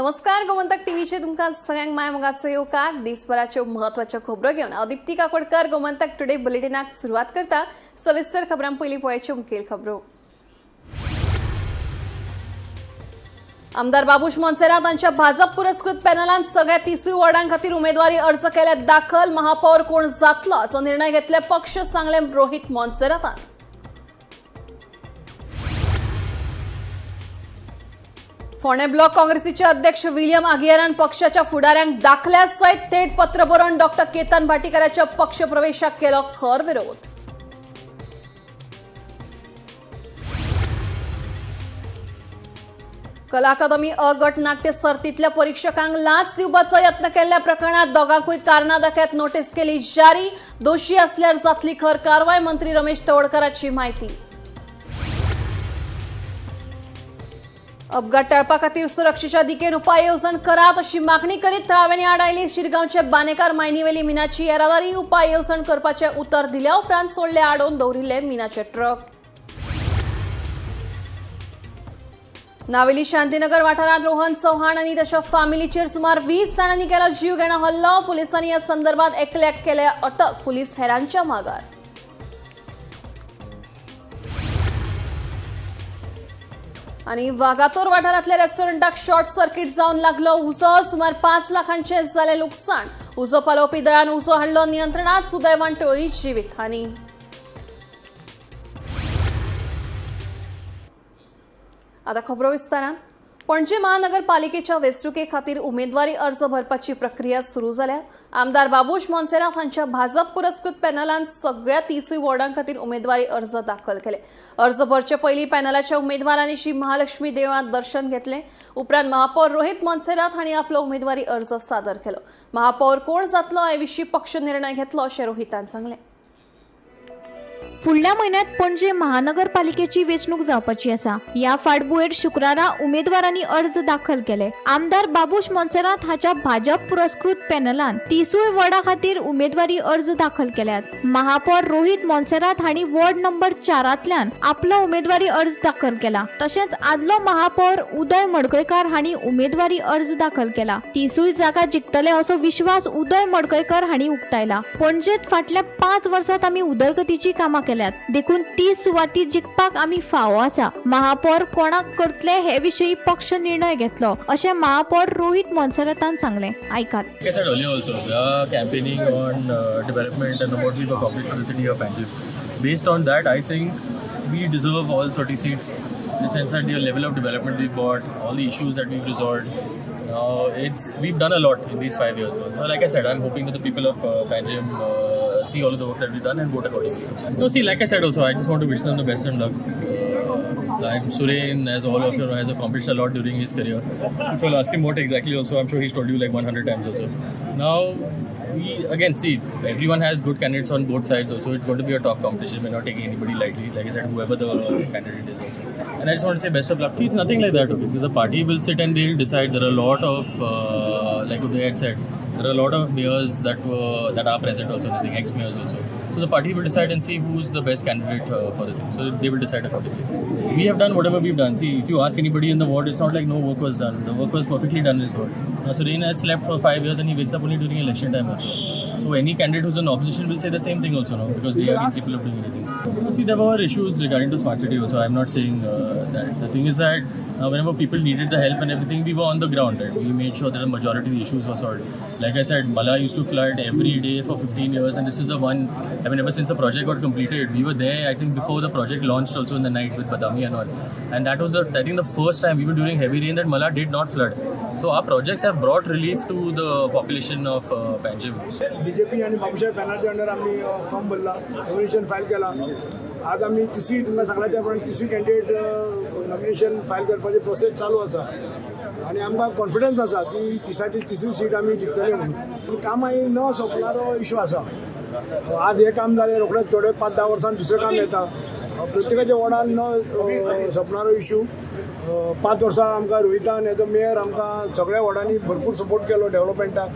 नमस्कार, गोमंतक टीव्हीचे तुमका सगळ्यांक माय मोगाचो येवकार. दिसभराच्यो महत्वाच्यो खबरो घेवन अदिप्ती काकोडकर गोमंतक टुडे बुलेटिनाक सुरुवात करता. सविस्तर खबरां पयलीं पळोवच्यो मुखेल खबरो. आमदार बाबूश मोन्सेरात हांच्या भाजप पुरस्कृत पॅनलान सगळ्या 30 वॉर्डां खातीर उमेदवारी अर्ज केले दाखल. महापौर कोण जातलो हाचो निर्णय घेतले पक्ष सांगले रोहित मोन्सेरातान. फोंडे ब्लॉक काँग्रेसीचे अध्यक्ष विलियम आगियारान पक्षाच्या फुडाऱ्यांक दाखल्या सयत थेट पत्र बरोवन डॉ. केतन भाटीकाराच्या पक्ष प्रवेशाक केलो खर विरोध. कला अकादमी अ गट नाट्य सर्तीतल्या परीक्षकांक लाच दिवपाचो यत्न केल्ल्या प्रकरणात दोगांकूय कारणां दाखयत नोटीस केली जारी. दोशी असल्यार जातली खर कारवाय. मंत्री रमेश तवडकराची माहिती. अपघात टाळपा खातीर सुरक्षेच्या दिकेन उपाय येवजण करात अशी मागणी करीत थळाव्यांनी आड आयली. शिरगांवचे बानेकार मायनीवेली मिनाची येरादारी उपाय येवजण करपाचे उतर दिल्या उपरांत सोडले आडोवन दवरिल्ले मिनाचे ट्रक. नावेली शांतीनगर वाठारात रोहन चव्हाण आनी ताच्या फामिलीचेर सुमार 20 जाणांनी केलो जीव घेणा हल्लो. पुलिसांनी ह्या संदर्भात एकल्याक केले अटक. पुलीस हेरांच्या मागार. आणि वागातोर वाठारांतल्या रेस्टॉरंटाक शॉर्ट सर्किट जावन लागलो उजो. सुमार 5 लाखांचे जाले लुकसाण. उजो पालोवपी दळान उजो हाडलो नियंत्रणात. सुदैवान टळी जिवीतहानी. आता खबरो विस्तारान. पणजी महानगरपालिकेच्या वेंचणुके खातीर उमेदवारी अर्ज भरपाची प्रक्रिया सुरू जाल्या. आमदार बाबूश मोन्सेरात हांच्या भाजप पुरस्कृत पॅनलान सगळ्या 30 वॉर्डां खातीर उमेदवारी अर्ज दाखल केले. अर्ज भरचे पयलीं पॅनलाच्या उमेदवारांनी श्री महालक्ष्मी देवळांत दर्शन घेतले. उपरांत महापौर रोहित मोन्सेरात हांणी आपलो उमेदवारी अर्ज सादर केलो. महापौर कोण जातलो हे विशीं पक्ष निर्णय घेतलो अशें रोहितान सांगलें. फुडल्या महिन्यात पणजे महानगरपालिकेची वेंचणूक जावपाची आसा. या फाटभुंयेर शुक्रारा उमेदवारांनी अर्ज दाखल केले. आमदार बाबूश मोन्सेरात हाच्या भाजप पुरस्कृत पॅनलान 30 वॉर्डा खातीर उमेदवारी अर्ज दाखल केल्यात. महापौर रोहित मोन्सेरात हांणी वॉर्ड नंबर 4तल्यान आपलो उमेदवारी अर्ज दाखल केला. तशेंच आदलो महापौर उदय मडकयकार हांणी उमेदवारी अर्ज दाखल केला. 30 जागा जिखतले असो विश्वास उदय मडकयकार हांणी उक्तायला. पणजेत फाटल्या 5 वर्षांत आमी उदरगतीची कामां केल्यात. देखून 30 सुवाती जिखपाक आमी फावो आसा. महापौर कोणाक करतले हे विशयी पक्ष निर्णय घेतलो अशें महापौर रोहित मोन्सेरातान सांगले. ऐकात. Like I said earlier also, we are campaigning on development and what we've accomplished for the city of Panjim. Based on that, I think we deserve all 30 seats in the sense that the level of development we've brought, all the issues that we've resolved. We've done a lot in these 5 years. So like I said, I'm hoping that the people of Panjim see all of the work that we've done and vote accordingly. No, see, like I said also, I just want to wish them the best and luck. I'm Suren, as all of you know, has accomplished a lot during his career. If you'll ask him what exactly also, I'm sure he's told you like 100 times also. Now, we again see, everyone has good candidates on both sides also. It's going to be a tough competition. We're not taking anybody lightly. Like I said, whoever the candidate is also. And I just want to say best of luck. See, it's nothing like that. Okay, so the party will sit and they'll decide. There are a lot of, like they had said, there are a lot of mayors that are present also. I think ex-mayors also. So the party will decide and see who's the best candidate for the thing. So they will decide accordingly. We have done whatever we've done. See, if you ask anybody in the ward, it's not like no work was done. The work was perfectly done in this ward. Now, Suren has slept for 5 years and he wakes up only during election time also. So any candidate who's in opposition will say the same thing also now because they are incapable of doing anything. See, there were issues regarding to smart city also. I'm not saying that. The thing is that whenever people needed the help and everything, we were on the ground. Right? We made sure that the majority of the issues were solved. Like I said, Mala used to flood every day for 15 years and this is the one, I mean, ever since the project got completed, we were there, I think, before the project launched also in the night with Badami and all. And that was, I think, the first time we were during heavy rain that Mala did not flood. So our projects have brought relief to the population of Panjim. BJP आणि बाबूशाह पॅनलच्या under आम्ही form भरला, nomination file केला. आज आम्ही तिसरी तुम्हाला सांगला त्याप्रमाणे तिसरी कॅन्डिडेट नॉमिनेशन फाईल करपाची प्रोसेस चालू आसा आणि आमकां कॉन्फिडन्स आसा की तिसरी सीट आमी जिखतले म्हणून. काम आहे न सोंपणारो इशू आसा. आज हे काम जालें रोखडेच थोडे 5-10 वर्सांनी दुसरें काम येता. प्रत्येकाच्या वॉर्डान न सोंपणारो इशू. 5 वर्सां आमकां रोहितान एज अ मेयर आमकां सगळ्या वॉर्डांनी भरपूर सपोर्ट केलो डेव्हलपमेंटाक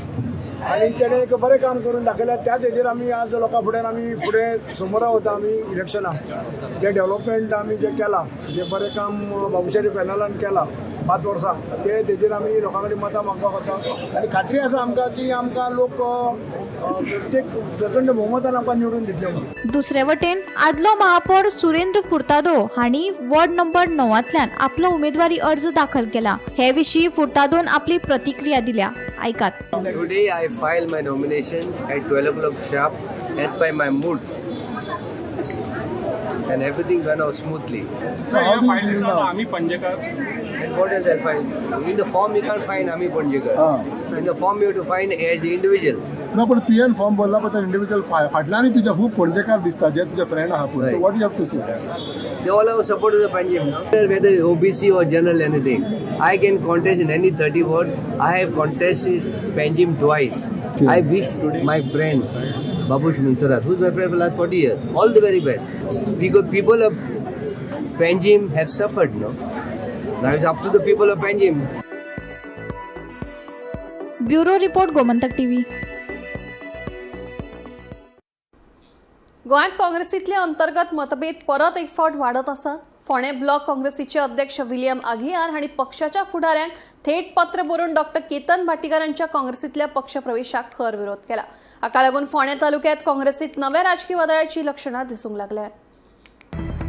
आणि तेणें एक बरें काम करून दाखयलें. त्याच हेजेर आमी आज लोकां फुडें आमी फुडें समोर रावता. आमी इलेक्शनाक जे डेव्हलपमेंट आमी जे केलां, जे बरें काम बाबूशाह पॅनलान केलां, 5 वर्सां तेजेर आमी लोकां कडेन मतां मागपाक वता आनी खात्री आसा आमकां की आमकां लोक प्रत्येक प्रचंड भोवमतान आमकां निवडून दितले म्हणून. दुसरे वटेन आदलो महापौर सुरेंद्र फुर्तादो हांणी वॉर्ड नंबर 9तल्यान आपलो उमेदवारी अर्ज दाखल केला. हे विशीं फुर्तादोन आपली प्रतिक्रिया दिल्या. ऐकात. Today I filed my nomination at 12 o'clock sharp as per my mood, and everything went out smoothly. So how do you feel now? आम्ही पंजेकर. And what else I filed? In the form you can't find Ami Panjekar. In the form you have to find as an individual. ना पण तुवें form भरला पण individual फाटल्यान तुझ्या खूप पणजेकार दिसता जे तुझे फ्रेंड आहा पळय. So what you have to say? They all have supported the Panjim. Whether OBC or general anything, I can contest in any 30 ward. I have contested Panjim twice. Okay. I wish my friend Babush Munsarat, who's my friend for the last 40 years, all the very best. Because people of Panjim have suffered, no? Now it's up to the people of Panjim. Bureau report Gomantak TV. गोंयांत काँग्रेसींतले अंतर्गत मतभेद परत एक फावट वाडत आसात. फोंडे block काँग्रेसीचे अध्यक्ष विलियम आघियार हांणी पक्षाच्या फुडाऱ्यांक थेट पत्र बरोवन डॉक्टर केतन भाटीकार यांच्या काँग्रेसींतल्या पक्षप्रवेशाक खर विरोध केला. हाका लागून फोंडे तालुक्यांत काँग्रेसींत नव्या राजकीय वादळाची लक्षणां दिसूंक लागल्यात.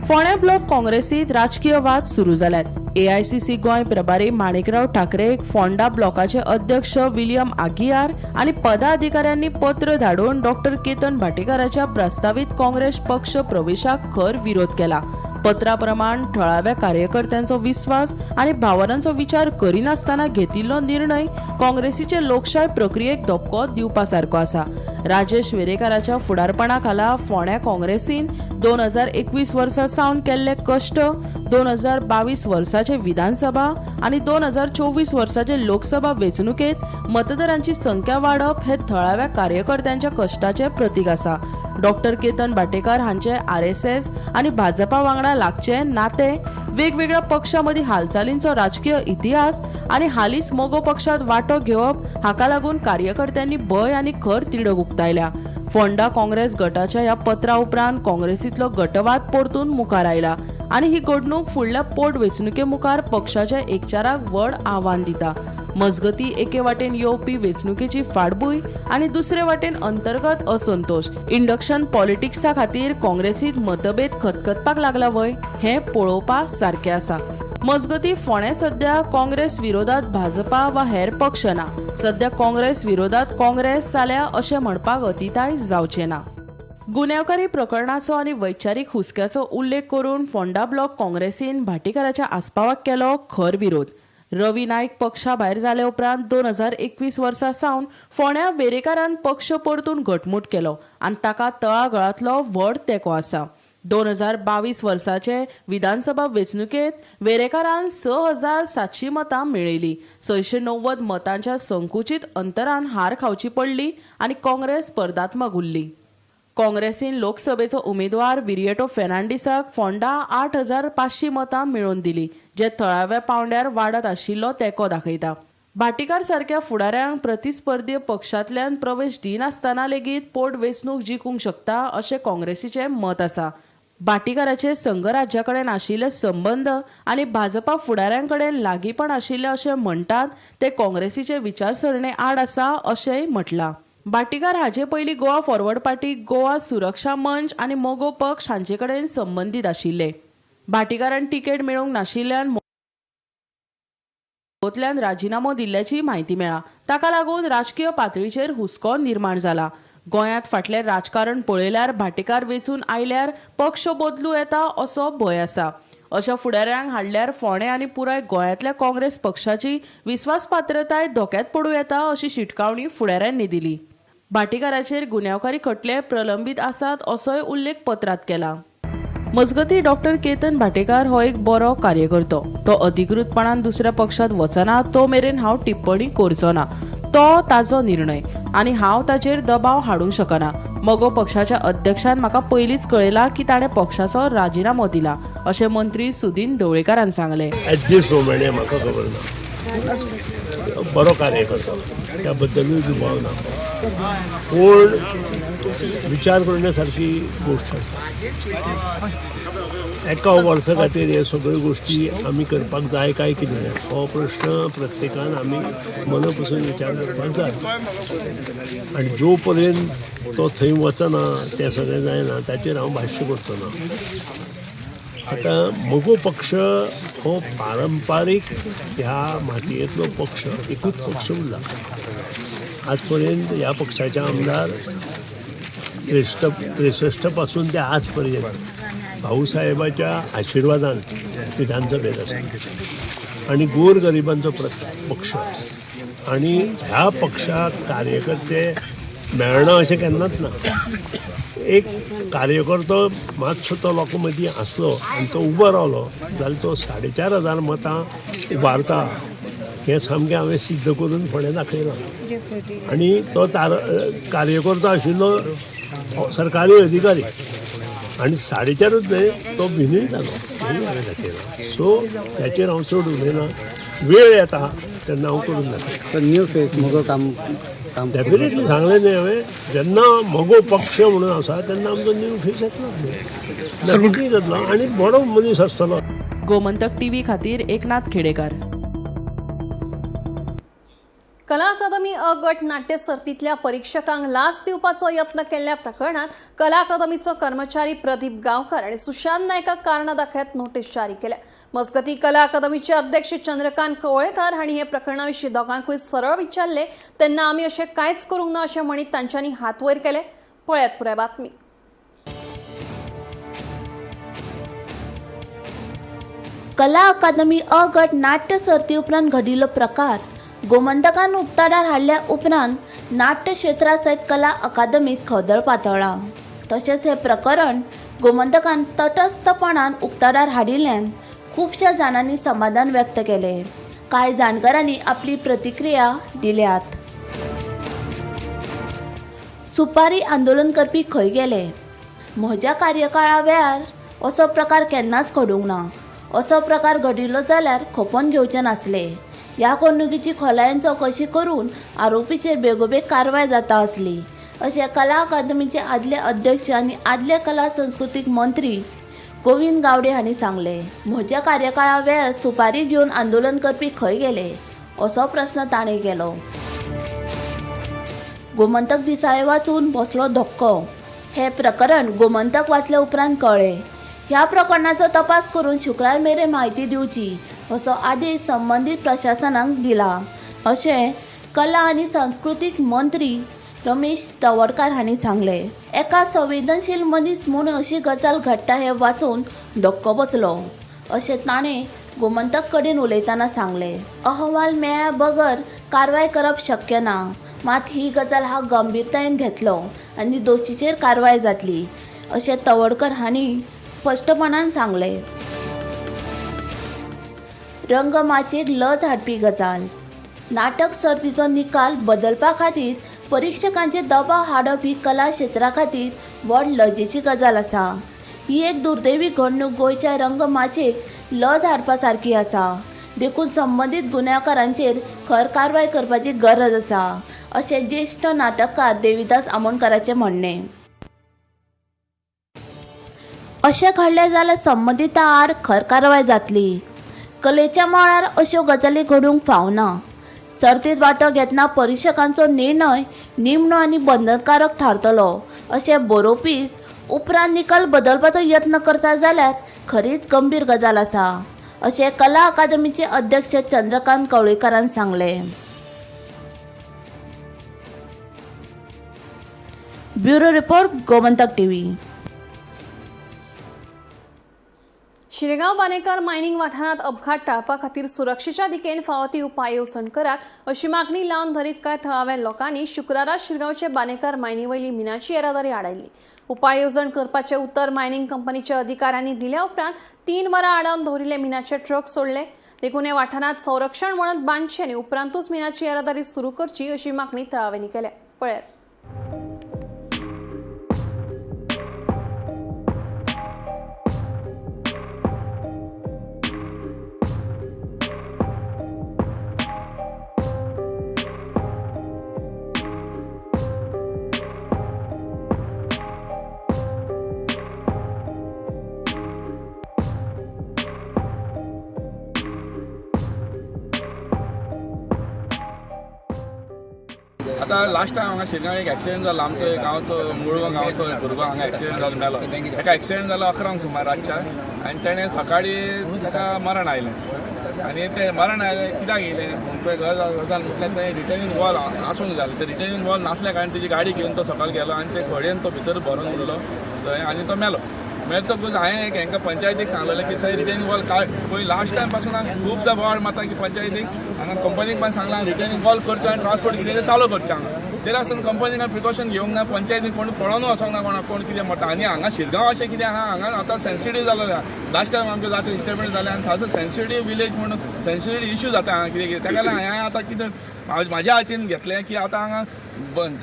फोंडे ब्लॉक काँग्रेसीत राजकीय वाद सुरू जाल्यात. AICC गोंय प्रभारी माणिकराव ठाकरेक फोंडा ब्लॉकाचे अध्यक्ष विलियम आगियार आणि पदाधिकाऱ्यांनी पत्र धाडून डॉक्टर केतन भाटीकाराच्या प्रस्तावित काँग्रेस पक्ष प्रवेशाक खर विरोध केला. पत्रा प्रमाण थळाव्या कार्यकर्त्यांचो विश्वास आणि भावनांचो विचार करिनासतना घेतिल्लो निर्णय काँग्रेसीचे लोकशाय प्रक्रियेक धपको दिवपा सारको आसा. राजेश वेरेकाराच्या फुडारपणा खाला फोंड्या काँग्रेसीन 2021 वर्सा सावन केल्ले कश्ट, 2022 वर्साचे विधानसभा आणि 2024 वर्साचे लोकसभा वेंचणुकेत मतदारांची संख्या वाडप हे थळाव्या कार्यकर्त्यांच्या कश्टाचे प्रतीक आसा. डॉक्टर केतन भाटेकार हांचे RSS आणि भाजपा वांगडा लागचे नाते, वेगवेगळ्या पक्षांमदी हालचालींचो राजकीय इतिहास आणि हालींच मोगो पक्षात वांटो घेवप हाका लागून कार्यकर्त्यांनी भय आनी खर तिडक उक्तायल्या. फोंडा काँग्रेस गटाच्या ह्या पत्रा उपरांत काँग्रेसींतलो गटवाद परतून मुखार आयला आणि ही घडणूक फुडल्या पोटवेंचणुके मुखार पक्षाच्या एकचाराक व्हड आव्हान दिता. मजगती एके वाटेन येवपी वेंचणुकेची फाटभूंय आणि दुसरे वाटेन अंतर्गत असंतोष, इंडक्शन पॉलिटिक्सा खातीर काँग्रेसीत मतभेद खतखतपाक लागला वय हें पळोवपा सारकें आसा. मजगती फोंडे सध्या काँग्रेस विरोधात भाजपा वा हेर पक्ष ना, सध्या काँग्रेस विरोधात काँग्रेस जाल्या अशें म्हणपाक अतिताय जावचें ना. गुन्यांवकारी प्रकरणाचो आणि वैचारीक हुस्क्याचो उल्लेख करून फोंडा ब्लॉक काँग्रेसीन भाटीकाराच्या आस्पावाक केलो खर विरोध. रवी नाईक पक्षा भायर जाले उपरांत 2021 वर्सा सावन फोंड्या वेरेकारान पक्ष परतून घटमूट केलो आनी ताका तळागळांतलो व्हड तेंको आसा. 2022 वर्साचे विधानसभा वेंचणुकेत वेरेकारान 6,700 मतां मेळयली. 690 मतांच्या संकुचित अंतरान हार खावची पडली आनी काँग्रेस स्पर्धात्मक उरली. काँग्रेसीन लोकसभेचो उमेदवार विरिएटो फेर्नांडीसाक फोंडा 8,500 मतां मेळोवन दिली, जे थळाव्या पावंड्यार वाडत आशिल्लो तेंको दाखयता. भाटीकार सारक्या फुडाऱ्यांक प्रतिस्पर्धी पक्षांतल्यान प्रवेश दिनासतना लेगीत पोटवेंचणूक जिखूंक शकता अशें काँग्रेसीचें मत आसा. भाटीकाराचे संघराज्या कडेन आशिल्ले संबंध आनी भाजपा फुडाऱ्यां कडेन लागींपण आशिल्ले अशें म्हणटात ते काँग्रेसीचे विचारसरणे आड आसा अशेंय म्हटलां. भाटीकार हाचे पयलीं गोवा फॉरवर्ड पार्टी, गोवा सुरक्षा मंच आनी मोगो पक्ष हांचे कडेन संबंदीत आशिल्ले. भाटीकारान तिकेट मेळोवंक नाशिल्ल्यान मोगोंतल्यान राजिनामो दिल्ल्याची म्हायती मेळ्ळा. ताका लागून राजकीय पातळीचेर हुस्को निर्माण जाला. गोंयांत फाटलें राजकारण पळयल्यार भाटीकार वेंचून आयल्यार पक्ष बदलूं येता असो भंय आसा. अशा फुडाऱ्यांक हाडल्यार फोंडे आनी पुराय गोंयांतल्या काँग्रेस पक्षाची विस्वासपात्रताय धोक्यात पडूं येता अशी शिटकावणी फुडाऱ्यांनी दिली. भाटीकाराचेर गुन्यांवकारी खटले प्रलंबीत आसात असोय उल्लेख पत्रांत केला. मजगती डॉक्टर केतन भाटेकार हो एक बरो कार्यकर्तो. तो अधिकृतपणान दुसऱ्या पक्षात वचना तो मेरेन हांव टिप्पणी करचो ना. तो ताजो निर्णय आनी हांव ताचेर दबाव हाडूंक शकना. मोगो पक्षाच्या अध्यक्षान म्हाका पयलींच कळयला की ताणें पक्षाचो राजिनामो दिला अशें मंत्री सुदीन ढवळेकारान सांगलें. एट दीस मोमेंट म्हाका खबर ना. बरो कार्यकर्तो त्या बद्दलूय दुबाव ना. पूण विचार करण्यासारखी गोष्ट आसा. एका वर्सा खातीर हे सगळ्यो गोष्टी आमी करपाक जाय काय कितें हो प्रश्न प्रत्येकान आमी मनपसून विचार करपाक जाय. आनी जो पर्यंत तो थंय वचना तें सगळें जायना ताचेर हांव भाश्य करचो ना. आतां म्हजो पक्ष हो पारंपारीक ह्या मातयेंतलो पक्ष एकूच पक्ष उरला. आज पर्यंत ह्या पक्षाचे आमदार 63 पासून ते आज पर्यंत भाऊसाहेबाच्या आशिर्वादान विधानसभेत आसा आनी गोरगरिबांचो पक्ष. आनी ह्या पक्षाक कार्यकर्ते मेळना अशें केन्नाच ना. एक कार्यकर्तो मातसो तो लोकां मदीं आसलो आनी तो उबो रावलो जाल्यार तो 4,500 मतां उबारता हें सामकें हांवें सिद्ध करून फुडें दाखयलां. आनी तो कार्यकर्तो आशिल्लो सरकारी अधिकारी आनी 4.5 न्हय तो भिनूय जालो हेंय हांवें दाखयलां. सो त्याचेर हांव चड उलयना. वेळ येता तेन्ना हांव करून दाखयतां. न्यू फेस म्हजो काम डेफिनेटली सांगलें न्ही हांवें जेन्ना म्हजो पक्ष म्हणून आसा तेन्ना आमचो न्यू फेस येतलो नक्की जातलो आनी बरो मनीस आसतलो. गोमंतक टीव्ही खातीर एकनाथ खेडेकार. कला अकादमी अ गट नाट्य सर्तींतल्या परीक्षकांक लाच दिवपाचो यत्न केल्ल्या प्रकरणात कला अकादमीचो कर्मचारी प्रदीप गांवकार आणि सुशांत नायकाक कारणां दाखयत नोटीस जारी केल्या. मजगतीं कला अकादमीचे अध्यक्ष चंद्रकांत कवळेकार हांणी हे प्रकरणा विशीं दोगांकूय सरळ विचारले तेन्ना आमी अशें कांयच करूंक ना अशें म्हणीत तांच्यांनी हात वयर केले. पळयात पुराय बातमी. कला अकादमी अ गट नाट्य सर्ती उपरांत घडिल्लो प्रकार गोमंतकान उक्ताडार हाडल्या उपरांत नाट्य क्षेत्रा सयत कला अकादमीत खदळ पातळ्ळा. तशेंच हे प्रकरण गोमंतकान तटस्थपणान उक्ताडार हाडिल्ल्यान खुबश्या जाणांनी समाधान व्यक्त केलें. कांय जाणकारांनी आपली प्रतिक्रिया दिल्यात. सुपारी आंदोलन करपी खंय गेले? म्हज्या कार्यकाळा वेळार असो प्रकार केन्नाच घडूंक ना. असो प्रकार घडिल्लो जाल्यार खपोवन घेवचें नासलें. ह्या घडणुकीची खोलायेन चवकशी करून आरोपीचेर बेगोबेग कारवाय जाता आसली अशें कला अकादमीचे आदले अध्यक्ष आनी आदले कला संस्कृतीक मंत्री गोविंद गावडे हांणी सांगलें. म्हज्या कार्यकाळा वेळार सुपारी घेवन आंदोलन करपी खंय गेले असो प्रस्न ताणें केलो. गोमंतक दिसाळें वाचून बसलो धक्को. हे प्रकरण गोमंतक वाचले उपरांत कळ्ळें. ह्या प्रकरणाचो तपास करून शुक्रार मेरेन म्हायती दिवची असो आदेश संबंदीत प्रशासनाक दिला अशें कला आनी सांस्कृतीक मंत्री रमेश तवडकार हांणी सांगलें. एका संवेदनशील मनीस म्हूण अशी गजाल घडटा हें वाचून धक्को बसलो अशें ताणें गोमंतक कडेन उलयतना सांगलें. अहवाल मेळ्ळ्या बगर कारवाय करप शक्य ना. मात ही गजाल हांव गंभीरतायेन घेतलो आनी दोशीचेर कारवाय जातली अशें तवडकर हांणी स्पश्टपणान सांगलें. रंगमाचयेक लज हाडपी गजाल. नाटक सर्तीचो निकाल बदलपा खातीर परीक्षकांचे दबाव हाडप ही कला क्षेत्रा खातीर व्हड लजेची गजाल आसा. ही एक दुर्दैवी घडणूक गोंयच्या रंगमाचयेक लज हाडपा सारकी आसा. देखून संबंदीत गुन्यांवकारांचेर खर कारवाय करपाची गरज आसा अशें ज्येश्ठ नाटककार देविदास आमोणकाराचें म्हणणें. अशें घडलें जाल्यार संबंदिता आड खर कारवाय जातली. कलेच्या मळार अश्यो गजाली घडूंक फावना. सर्तींत वांटो घेतना परीक्षकांचो निर्णय निमणो आनी बंधनकारक थारतलो अशें बरोवपीच उपरांत निकाल बदलपाचो यत्न करता जाल्यार खरीच गंभीर गजाल आसा अशें कला अकादमीचे अध्यक्ष चंद्रकांत कवळेकारान सांगलें. Bureau report Gomantak TV. Shirgao बानेकार मायनिंग वाठारांत अपघात टाळपा खातीर सुरक्षेच्या दिकेन फावो ती उपाय येवजण करात अशी मागणी लावन धरीत कांय थळाव्या लोकांनी शुक्रारा शिरगांवचे बानेकार मायनी वयली मिनाची येरादारी आडायल्ली. उपाय येवजण करपाचे उत्तर मायनिंग कंपनीच्या अधिकाऱ्यांनी दिल्या उपरांत 3 वरां आडावन दवरिल्ले मिनाचे ट्रक सोडले. देखून हे वाठारांत संरक्षण म्हणत बांदचें आनी उपरांतूच मिनाची येरादारी सुरू करची अशी मागणी थळाव्यांनी केल्या. पळयात. आतां लास्ट टायम हांगा शिरगांव एक एक्सिडेंट जालो आमचो गांवचो मुळगांव गांवचो भुरगो हांगा एक्सिडेंट जालो मेलो ताका एक्सिडेंट जालो 11 सुमार रातच्या आनी तेणें सकाळीं ताका मरण आयलें आनी तें मरण आयलें कित्याक येयलें पळय गजाल म्हटल्यार तें रिटर्निंग वॉल आसूंक जाय ते रिटर्निंग वॉल नासल्या कारण तेजी गाडी घेवन तो सकयल गेलो आनी ते खडयेन तो भितर भरून उरलो थंय आनी तो मेलो मेळटकूच हांवें हांकां पंचायतीक सांगलेलें की थंय रिटर्निंग वॉल पळय लास्ट टायम पासून हांवें खुबदां बोवाळ मारता की पंचायतीक हांगा कंपनीक पण सांगलां रिटर्निंग वॉल करचो आनी ट्रान्सपोर्ट कितें तें चालू करचें हांगा तें आसून कंपनीक प्रिकॉशन घेवंक ना पंचायतीक कोण पळोवन वचोंक ना कोणाक कोण कितें म्हणटा आनी हांगा शिरगांव अशें कितें आहा हांगा आतां सेन्सिटीव जालो लास्ट टायम आमचे जाता इस्टेटमेंट जालें आनी सारको सेन्सिटीव विलेज म्हणून सेन्सिटीव इश्यू जाता हांगा कितें कितें ताका लागून हांवें आतां कितें म्हाज्या हातीन घेतलें की आतां हांगा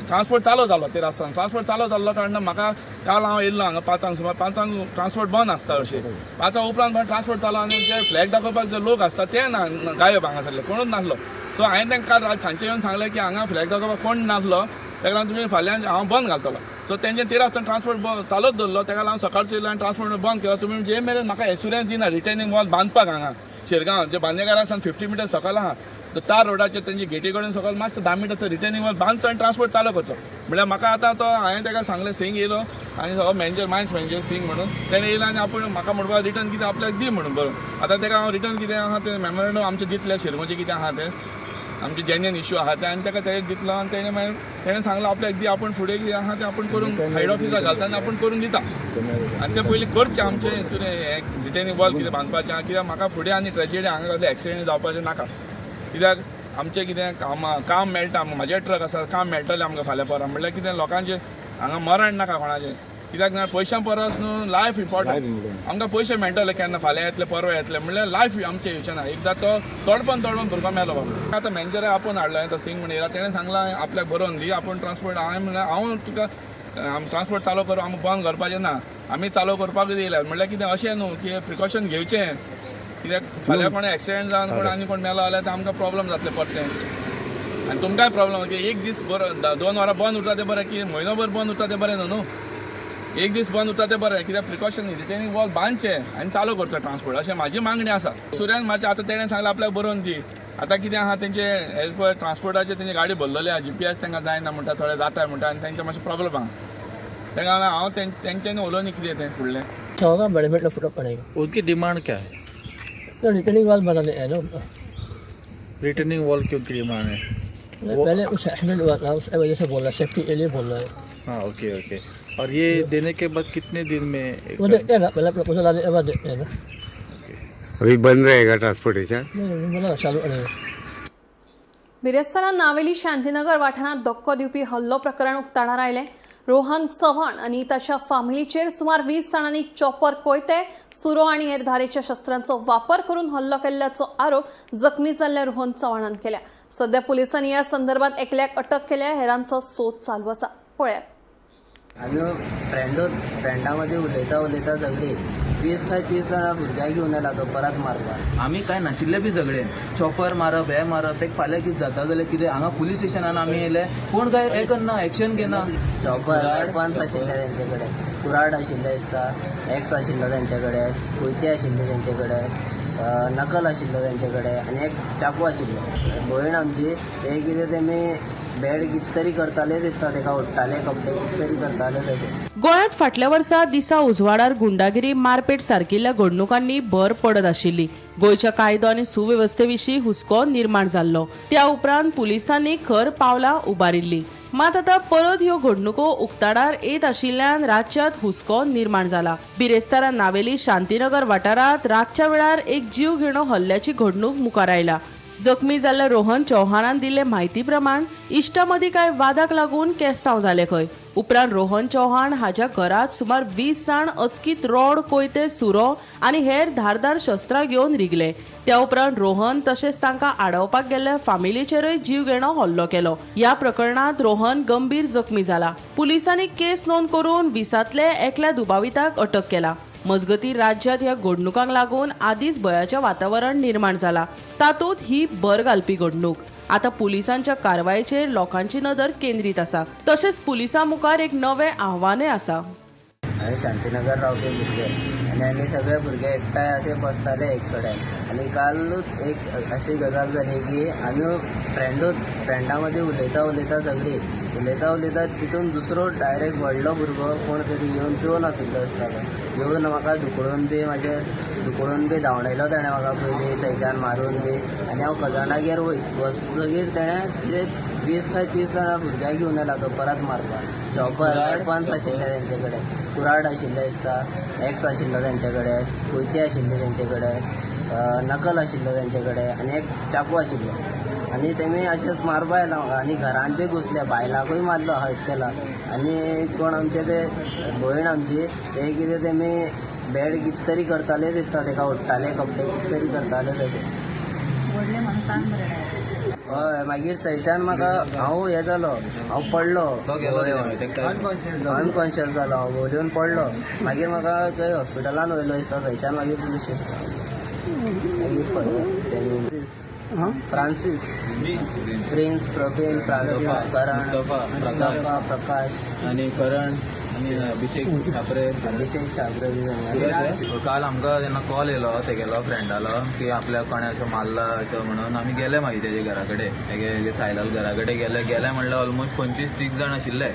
ट्रान्सपोर्ट चालू जालो ते रस्त्यान ट्रान्सपोर्ट चालू जाल्लो कारणान म्हाका काल हांव येयल्लो हांगा 5 सुमार 5 ट्रान्सपोर्ट बंद आसता अशें 5 उपरांत ट्रान्सपोर्ट चालू आनी जे फ्लॅग दाखोवपाक जे लोक आसता ते ना गायब हांगासरले कोणूच नासलो सो हांवें तांकां काल सांजचे येवन सांगलें की हांगा फ्लॅग दाखोवपाक कोण नासलो ताका लागून तुमी फाल्यां हांव बंद घालतलो सो तेंचे 13 ट्रान्सपोर्ट चालूच दवरलो ताका लागून सकाळचो येयलो आनी ट्रान्सपोर्ट बंद केलो तुमी जे मेरेन म्हाका एश्युरन्स दिना रिटर्निंग वॉल बांदपाक हांगा शिरगांव जे बांदेकारा सावन 50 मिटर सकयल आहा तो तार रोडाचेर तेंची गेटी कडेन सकयल मातसो 10 मिटर रिटर्निंग वॉल बांदचो आनी ट्रान्सपोर्ट चालू करचो म्हळ्यार म्हाका आतां तो हांवें ताका सांगलें सिंग येयलो आनी सगळो मॅनेजर मायन्स मॅनेजर सिंग म्हणून तेणें येयलो आनी आपूण म्हाका म्हणपाक रिटर्न कितें आपल्याक दी म्हणून बरोवन आतां ताका हांव रिटर्न कितें आहा तें मेमोरेंडम आमचें दितलें शिरगांवचें कितें आहा तें आमचे जेन्युइन इश्यू आहा ते आनी ताका तेणें दितलो आनी तेणें मागीर तेणें सांगलो आपल्याक दी आपूण फुडें कितें आहा तें आपूण करून हेड ऑफिसाक घालता आनी आपूण करून दिता आनी तें पयलीं करचें आमचें हें रिटर्निंग वॉल कितें बांदपाचें कित्याक म्हाका फुडें आनी ट्रेजेडी हांगा कसलें एक्सिडेंट जावपाचें नाका कित्याक आमचें कितें काम मेळटा म्हाजे ट्रक आसा काम मेळटलें आमकां फाल्यां परवां म्हणल्यार कितें लोकांचें हांगा मरण नाका कोणाचें कित्याक पयशां परस न्हू लायफ इम्पॉर्टंट आमकां पयशे मेळटले केन्ना फाल्यां येतले परवा येतले म्हणल्यार लायफ आमचें येवचें एकदां तो तोडपण भुरगो मेलो बाबा आतां मॅनेजर आपूण हाडलो तो सिंग म्हणून येयला तेणें सांगलां आपल्याक बरोवन दी आपूण ट्रान्सपोर्ट हांवें म्हणल्यार हांव तुका ट्रान्सपोर्ट चालू करूं आमी बंद करपाचें ना आमी चालू करपाक येयल्यात म्हणल्यार कितें अशें न्हू की प्रिकॉशन घेवचें कित्याक फाल्यां कोण एक्सिडेंट जावन कोण आनी कोण मेलो जाल्यार आमकां प्रॉब्लम जातलें परतें आनी तुमकांय प्रॉब्लम की एक दीस बरो 2 वरां बंद उरता तें बरें की म्हयनोभर बंद उरता तें बरें न्हू एक दीस बंद उरता तें बरें कित्याक प्रिकॉशन रिटर्निंग वॉल बांदचें आनी चालू करचो ट्रान्सपोर्ट अशें म्हाजी मागणी आसा सुर्यान मातशें आतां तेणें सांगलें आपल्याक बरोवन दी आतां कितें आहा तेंचे एज पर ट्रान्सपोर्टाचे तेंचे गाडी भरलेली आहा GPS तांकां जायना म्हणटा थोडे जाताय म्हणटा आनी तेंचे मातशें प्रॉब्लम आहा ताका लागून हांव तेंच्यांनी उलोवनी कितें तें फुडलें होगा बेनिफिट ना फुटो पड़ेगा उनकी डिमांड क्या है तो रिटर्निंग वाल बनाने है ना रिटर्निंग वॉल की उनकी डिमांड है पहले उस एक्सीडेंट हुआ था उस वजह से बोल रहा है सेफ्टी के लिए बोल रहा है हाँ ओके ओके और ये देने के बाद कितने दिन में वो देखते ना पहले प्रपोजल आने के बाद देखते ना अभी बंद रहेगा ट्रान्सपोर्टेशन नहीं बोला चालू रहेगा बिरेस्तारा नावेली शांतीनगर वाठारात धक्को दिवपी हल्लो प्रकरण उक्ताडार आयलें रोहन चव्हाण आनी ताच्या फामिलीचेर सुमार 20 जाणांनी चॉपर कोयते सुरो आनी हेर धारेच्या शस्त्रांचो वापर करून हल्लो केल्ल्याचो आरोप जखमी जाल्ल्या रोहन चव्हाणान केल्या सध्या पुलिसांनी ह्या संदर्भात एकल्याक अटक केल्या हेरांचो सोद चालू आसा पळयात आम्ही फ्रेंडामध्ये उलयता झगडी 20 काय 30 जाणां भुरग्यां घेवन येला तो परत मारपाक आमी काय नाशिल्ले बी झगडे चॉपर मारप हे मारप एक फाल्यां कितें जाता जाल्यार कितें हांगा पुलीस स्टेशनान आमी येयले कोण काय हे करना एक्शन घेना चॉपर एडवान्स आशिल्ले तेंचे कडेन कुराड आशिल्ले दिसता एक्स आशिल्लो तेंचे कडेन कोयते आशिल्ले तेंचे कडेन नकल आशिल्लो तेंचे कडेन आनी एक चाकू आशिल्लो भयण आमची ते कितें तेमी बेड कितें तरी करताले दिसता तेका ओडटाले कपडे कितें तरी करताले तशें गोंयांत फाटल्या वर्सा दिसा उजवाडार गुंडागिरी मारपेट सारकिल्ल्या घडणुकांनी भर पडत आशिल्ली गोंयच्या कायदो आनी सुवेवस्थे विशीं हुस्को निर्माण जाल्लो त्या उपरांत पुलिसांनी खर पावलां उबारिल्लीं मात आतां परत ह्यो घडणुको उक्ताडार येत आशिल्ल्यान राज्यांत हुस्को निर्माण जाला बिरेस्तारा नावेली शांतीनगर वाठारांत रातच्या वेळार एक जीव घेणो हल्ल्याची घडणूक मुखार आयला जखमी जाल्ल्या रोहन चौहानान दिल्ले म्हायती प्रमाण इश्टा मदीं कांय वादाक लागून केस्तांव जाले खंय उपरांत रोहन चौहान हाच्या घरात सुमार 20 जाण अचकीत रॉड कोयते सुरो आनी हेर धारदार शस्त्रां घेवन रिगले त्या उपरांत रोहन तशेंच तांकां आडवपाक गेल्ल्या फामिलीचेरय जीव घेणो हल्लो केलो ह्या प्रकरणात रोहन गंभीर जखमी जाला पुलिसांनी केस नोंद करून 20तले एकल्या दुबाविताक अटक केला मजगती राज्यात ह्या घडणुकांक लागून आदींच भयाचें वातावरण निर्माण जाला तातूंत ही भर घालपी घडणूक आता पुलिसांच्या कारवायेचेर लोकांची नदर केंद्रीत आसा तशेंच पुलिसां मुखार एक नवें आव्हानय आसा आमी शांतीनगर रावपी भुरगे आनी आमी सगळे भुरगे एकठांय अशे बसताले एक कडेन आनी कालूच एक अशी गजाल जाली की आमी फ्रेंडा मदीं उलयता झगडी तितून दुसरो डायरेक्ट व्हडलो भुरगो कोण तरी येवन पिवन आशिल्लो दिसतालो. येवन म्हाका धुकळून बी धांवडायलो तेणें म्हाका पयलीं थंयच्यान मारून बी आनी हांव कजानागेर वचतगीर तेणें 20 काय 30 जाणां भुरग्यांक घेवन येयला तो परत मारपाक. चॉपर वेपन्स आशिल्ले तेंचे कडेन, कुराड आशिल्ले दिसता, एक्स आशिल्लो तेंचे कडेन, कोयते आशिल्ले तेंचे कडेन, नकल आशिल्लो तेंचे कडेन आनी एक चाकू आशिल्लो आनी तेमी अशेंच मारपा येयला म्हाका आनी घरान बी घुसले, बायलांकूय मारलो, हर्ट केला आनी कोण आमचे ते भयण आमची ते कितें तेमी बेड कितें तरी करताले दिसता, तेका उडटाले कपडे कितें तरी करताले तशें. हय मागीर थंयच्यान म्हाका हांव हें जालो, हांव पडलो, अनकॉन्शियस जालो, हांव भोंवड्योन पडलो. मागीर म्हाका खंय हॉस्पिटलान व्हेलो दिसता, थंयच्यान मागीर पुलीस स्टेशन मागीर फ्रांसीस प्रिन्स प्रवीण फ्रांसीस करण प्रकाश आणि करण आणि अभिषेक शाबरे काल आमकां जेन्ना कॉल येयलो तेगेलो फ्रेंडालो की आपल्या कोणें अशें मारला अशें म्हणून आमी गेले मागीर तेजे घरा कडेन तेगे सायलाल घरा कडेन गेले म्हणल्यार ऑलमोस्ट 25-30 जाण आशिल्ले.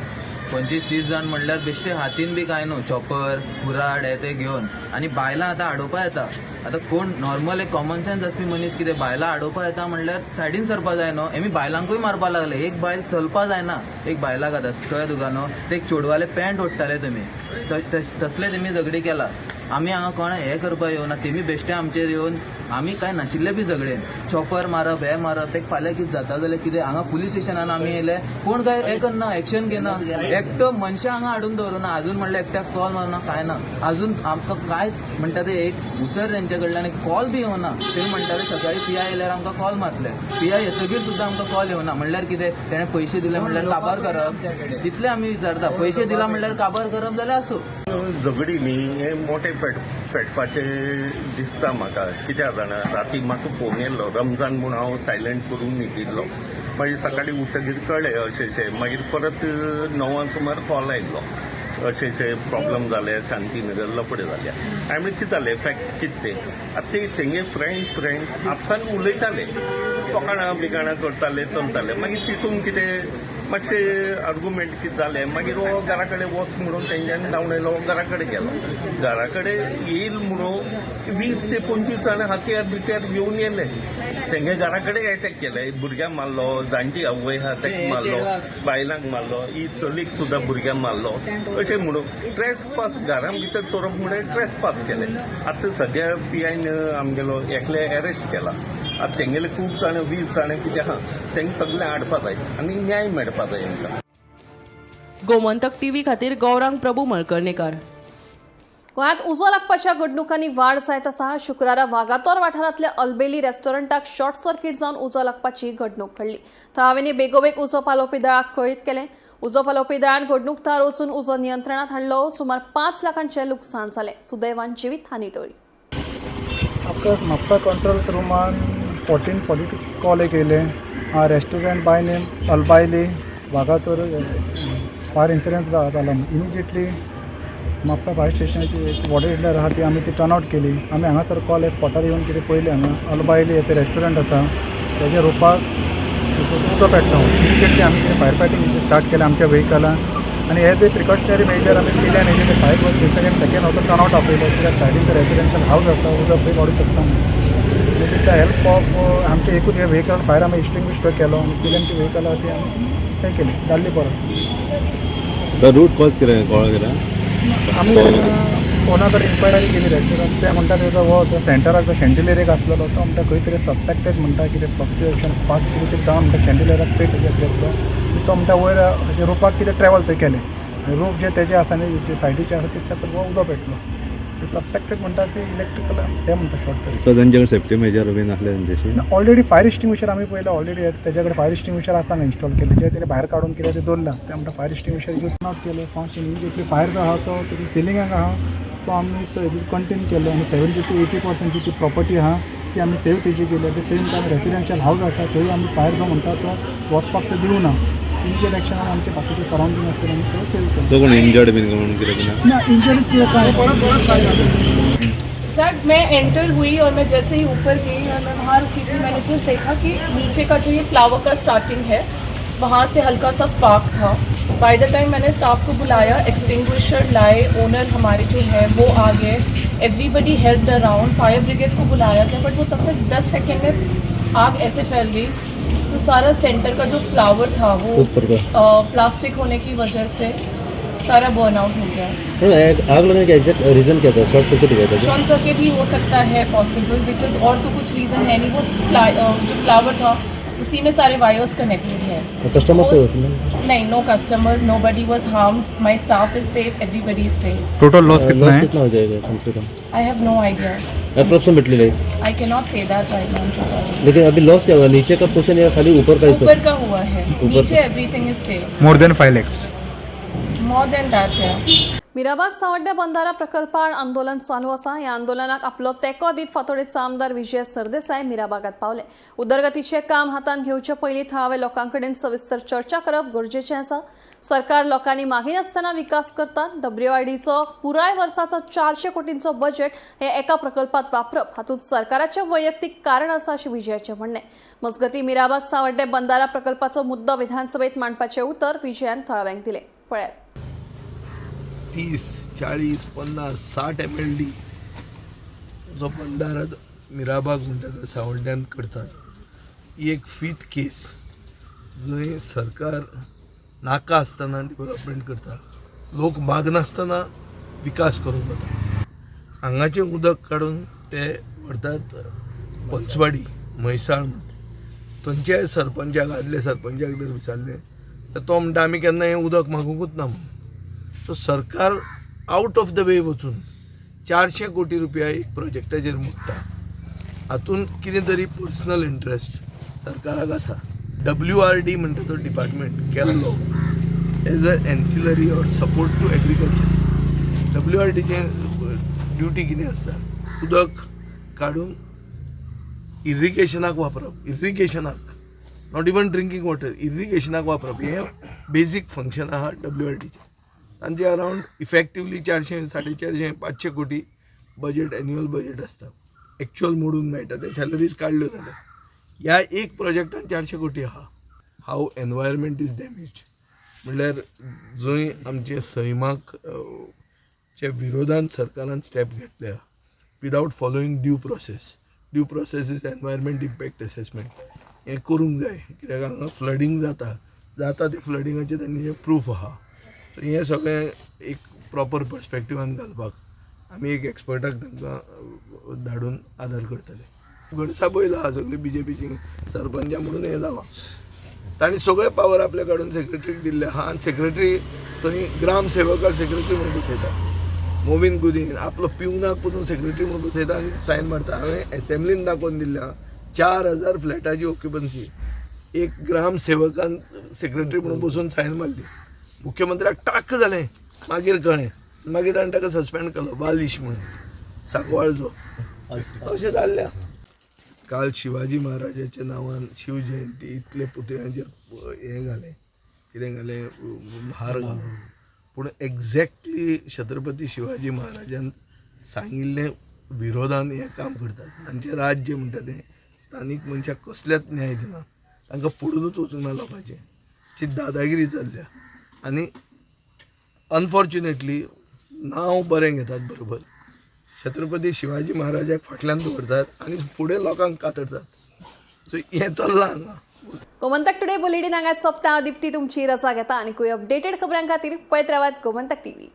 25-30 जाण म्हणल्यार बेश्टे हातीन बी काय न्हू, चॉपर कुराड हे ते घेवन आनी बायलां आतां आडोवपा येता. आतां कोण नॉर्मल एक कॉमन सेन्स आसपी मनीस कितें बायलां आडोवपा येता म्हणल्यार सायडीन सरपा जाय न्हू. आमी बायलांकूय मारपा लागले, एक बायल चलपा जायना, एक बायलाक आतां कळ्ळें तुका न्हू, ते एक चोडवाले पॅन्ट ओडटाले तुमी, तसले तेमी झगडी केला. आमी हांगा कोणा हें करपा येवना, तेमी बेश्टे आमचेर येवन आमी काय नाशिल्ले बी झगडेन चॉपर मारप हे मारप. एक फाल्यां कितें जाता जाल्यार कितें हांगा पुलीस स्टेशनान आमी येयले, कोण काय हें करना, एक्शन घेना, एकटो मनशां हांगा हाडून दवरुना. आजून म्हणल्यार एकट्याक कॉल मारना काय ना, आजून आमकां काय म्हणटा ते एक उतर तेंच्या कडल्यान एक कॉल बी येवना. ते म्हणटाले सकाळी PI येयल्यार आमकां कॉल मारतले, PI येतगीर सुद्दां आमकां कॉल येवना. म्हणल्यार कितें तेणें पयशे दिले म्हणल्यार काबार करप, तितले आमी विचारता. पयशे दिला म्हणल्यार काबार करप जाल्यार आसूं. झगडी न्ही हे मोठे पेटपाचे दिसता म्हाका. कित्याक जाणा राती म्हाका फोन येयल्लो रमजान म्हूण हांव सायलेंट करून न्हिदिल्लो. मागीर सकाळी उठतगीर कळ्ळें अशें. मागीर परत 9 सुमार कॉल आयिल्लो अशें प्रॉब्लम जाले, शांतीनगर लफडे जाले. आमी चिंताले फॅक्ट कितें तें. आतां ते तेंगे फ्रेंड आपसान उलयताले, फकाणां बिकाणां करताले, चलताले. मागीर तितून कितें मातशें आर्गुमेंट कितें जालें. मागीर हो घरा कडेन वच म्हणून तेंच्यांनी धांवडायलो, घरा कडेन गेलो. घरा कडेन येयल म्हणून 20 ते 25 जाण हातेर बितेर घेवन येयले. तेंगे घरा कडेन एटॅक केले, भुरग्यांक मारलो, जाणटी आवय आहा तेका मारलो, बायलांक मारलो, ही चलीक सुद्दां भुरग्यांक मारलो. अशें म्हणून ट्रेस पास घरा भितर सरप म्हणून ट्रेस पास केले. आतां सद्या PIन आमगेलो एकले अरेस्ट केला. आतां तेंगेले खूब जाण 20 जाण कितें आहा तेंकां सगळें हाडपा जाय आनी न्याय मेळपा जाय तांकां. गोमंतक TV खातीर गौरांग प्रभू मळकर्णीकर. गोंयांत उजो लागपाच्या घडणुकांनी वाड जायत आसा. शुक्रारा वागातोर वाठारांतल्या अल्बेली रेस्टॉरंटाक शॉर्ट सर्किट जावन उजो लागपाची घडणूक घडली. थळाव्यांनी बेगोबेग उजो पालोवपी दळाक कळीत केलें. उजो पालोवपी दळान घडणूक थळार वचून उजो नियंत्रणात हाडलो. सुमार 5 लाखांचें लुकसाण जालें. सुदैवान जिवीत हानी टळ्ळी. म्हापसा कंट्रोल रूमान 1442 कॉल येयले. Restaurant by name Albayli Vagator fire incident जालो. इमिजिएटली म्हापसा फायर स्टेशनाची वॉर्डर येयल्यार आहा ती आमी ती टर्नआउट केली. आमी हांगासर कॉल स्पॉटार येवन कितें पयलें हांगा अल्बायली येते रेस्टॉरंट आसा तेजे रुपाक उदो पेटलो. इमिजिएटली आमी फायर फायटींग स्टार्ट केलें आमच्या व्हेहिकलान आनी हे जे प्रिकॉशनरी मेजर आमी केले न्ही ते फायर स्टेशनान सेकेंड असो टर्नआउट आपयलो. कित्याक सायडीन ते रेसिडेन्शियल हावज आसा, उदक थंय वाडूंक शकता. विथ द हेल्प ऑफ आमचे एकूच हे व्हेहिकल फायर आमी एक्सटिंग्विश केलो आनी किल्यांची व्हेहिकल आहा ती आमी हें केली, काडली परत. रूट कॉज कितें कळ्ळो कितें आमी कोणा कडेन इन्क्वायरी केली रेस्टॉरंट. ते म्हणटा हो सेंटराक जो शँडिलियर एक आसलेलो तो म्हणटा खंय तरी सस्पेक्टेड म्हणटा कितें फ्लक्च्युएशन फास्ट कितें जावन म्हणटा शँडिलियराक पेट तो म्हणटा वयर रुपाक कितें ट्रॅवल थंय केलें. रूफ जे तेजे आसा न्ही जे सायडीचे आसा ते सकयल उदो पेटलो. सस्पेक्टेड म्हणटा ती इलेक्ट्रिकल हे म्हणटा शॉर्ट सर्किट. सो तेंचे सेफ्टी मेजर बीन आसले तेंचेशी ऑलरेडी फायर एक्सटिंग्विशर आमी पयलें ऑलरेडी तेजे कडेन फायर एक्सटिंग्विशर आसा इन्स्टॉल केले जे तेणे भायर काडून कितें ते दवरला. ते म्हणटा फायर एक्सटिंग्विशर यूज नॉट केले. फंक्शन इमिजिएटली फायर जो आहा तो तेजी सिलिंगाक आहा तो आमी तो हेजी कंटिन्यू केलो आनी 70 to 80% जी प्रॉपर्टी आहा ती आमी सेव तेजी केली. At the same time residential house आसा थंय आमी फायर जो म्हणटा तो वचपाक तो दिवना. इमिजिएट एक्शनान आमचे बाकीचे सरावंडींग आसतात आमी ते सेव तो करता. कोण इंजर्ड बीन कोण कितें बीन ना इंजर्ड काय एग्जैक्ट मैं एंटर हुई और मैं जैसे ही ऊपर गई और मैं वहाँ रुकी थी, मैंने जस्ट देखा कि नीचे का जो ये फ्लावर का स्टार्टिंग है वहाँ से हल्का सा स्पार्क था. By the time Maine staff को बुलाया, एक्सटिंग्विशर लाए, ओनर हमारे जो है वो आ गए, everybody helped around, fire brigades को बुलाया गया, बट वो तब तक 10 सेकेंड में आग ऐसे फैल गई तो सारा सेंटर का जो फ्लावर था वो प्लास्टिक होने की वजह से सारा बर्न आउट हो गया. आग लगने का एग्जैक्ट रीजन क्या था? शॉर्ट सर्किट हुआ था? शॉर्ट सर्किट ही हो सकता है पॉसिबल, बिकॉज और तो कुछ रीज़न है नहीं. वो जो फ्लावर था उसी में सारे वायर्स कनेक्टेड है. कस्टमर नहीं, no customers, nobody was harmed, my staff is safe, everybody is safe. Total loss कितना हो जाएगा कम से कम? I have no idea, approximately like I can not say that right now, so sorry. लेकिन अभी लॉस क्या हुआ? नीचे का पोर्शन या खाली ऊपर का हिस्सा? ऊपर का हुआ है, नीचे everything is safe. More than 5 lakhs. More than that है. मिराबाग सावड्ड्या बंधारा प्रकल्पाआड आंदोलन चालू आसा. ह्या आंदोलनाक आपलो तेको दीत फातोडेचो आमदार विजय सरदेसाय मिराबागात पावले. उदरगतीचे काम हातान घेवचे पयलीं थळाव्या लोकांकडेन सविस्तर चर्चा करप गरजेचें आसा. सरकार लोकांनी मागीन आसतना विकास करता. WRDचो पुराय वर्साचो 400 कोटींचो बजेट हे एका प्रकल्पात वापरप हातूंत सरकाराचें वैयक्तीक कारण आसा अशें विजयाचें म्हणणें. मजगतीं मिराबाग सावड्डे बंधारा प्रकल्पाचो मुद्दो विधानसभेत मांडपाचें उतर विजयान थळाव्यांक दिलें. पळयात. 30, 40, 50, 60 MLD जो बंधारा मिराबाग म्हणटा तो सावड्ड्यान करतात, ही एक फिट केस जंय सरकार नाका आसतना डेव्हलपमेंट करता, लोक मागनासतना विकास करूंक जाता. हांगाचें उदक काडून ते व्हरतात पंचवाडी, म्हैसाळ म्हणटा थंयचे सरपंचाक, आदले सरपंचाक जर विचारलें तर तो म्हणटा आमी केन्ना हें उदक मागूंकूच ना म्हणून. सो सरकार आउट ऑफ द वे वचून 400 कोटी रुपया एक प्रोजेक्टाचेर मोडटा. हातून कितें तरी पर्सनल इंट्रस्ट सरकाराक आसा. WRD म्हणटा तो डिपार्टमेंट केल्लो as a ancillary or support to agriculture. WRDचें ड्युटी कितें आसता? उदक काडून इरिगेशनाक वापरप, इरिगेशनाक, नॉट इवन ड्रिंकींग वॉटर, इरिगेशनाक वापरप, हें बेजीक फंक्शन आहा WRDचें. तांचे अरावंड इफेक्टिवली 400, 450, 500 कोटी बजेट, एन्युअल बजेट आसता. एक्च्युअल मोडून मेळटा ते सॅलरीज काडल्यो जाल्यार ह्या एक प्रोजेक्टान 400 कोटी आहा. हाव एनवायरमेंट इज डॅमेज म्हणल्यार जंय आमचे सैमाक चे विरोधान सरकारान स्टेप घेतल्या without following due process is environment impact assessment. हें करूंक जाय, कित्याक हांगा फ्लडींग जाता ते फ्लडींगाचे तांचे प्रूफ आहा. हें सगळें एक प्रॉपर पर्स्पेक्टिवान घालपाक आमी एक एक्सपर्टाक तांकां धाडून आदार करतले. गणसा पयला आहा सगळी BJPची सरपंचा म्हणून हें जालां. तांणी सगळे पावर आपल्या काडून सेक्रेटरीक दिल्ले आहा आनी सेक्रेटरी थंय ग्राम सेवकाक सेक्रेटरी म्हणून बसयता. मोविन गुदीन आपलो पिवनाक पसून सेक्रेटरी म्हणून बसयता आनी सायन मारता. हांवें एसेंब्लीन दाखोवन दिल्या 4000 फ्लॅटाची ऑक्युपन्सी एक ग्राम सेवकान सेक्रेटरी म्हणून बसून सायन मारली. मुख्यमंत्र्याक टाक जालें, मागीर कळ्ळें, मागीर ताणें ताका सस्पेंड केलो बालिश म्हणून सांकवाळचो. अशें जाल्लें. काल शिवाजी महाराजाच्या नांवान शिवजयंती इतले पुतळ्यांचेर हें घालें, कितें घालें, हार घालून. पूण एक्झॅक्टली छत्रपती शिवाजी महाराजान सांगिल्लें विरोधान हें काम करतात. तांचें राज्य म्हणटा तें स्थानीक मनशाक कसल्याच न्याय दिना, तांकां पडूनच वचूंक ना लोकांचें. ची दादागिरी चल्ल्या आनी अनफॉर्च्युनेटली नांव बरें घेतात बरोबर. छत्रपती शिवाजी महाराजाक फाटल्यान दवरतात आनी फुडें लोकांक कातरतात. सो हें चल्लां हांगा. गोमंतक टुडे बुलेटिन हांगाच सोंपता. दिप्ती तुमची रजा घेता आनी अपडेटेड खबरां खातीर पळयत रावात गोमंतक TV.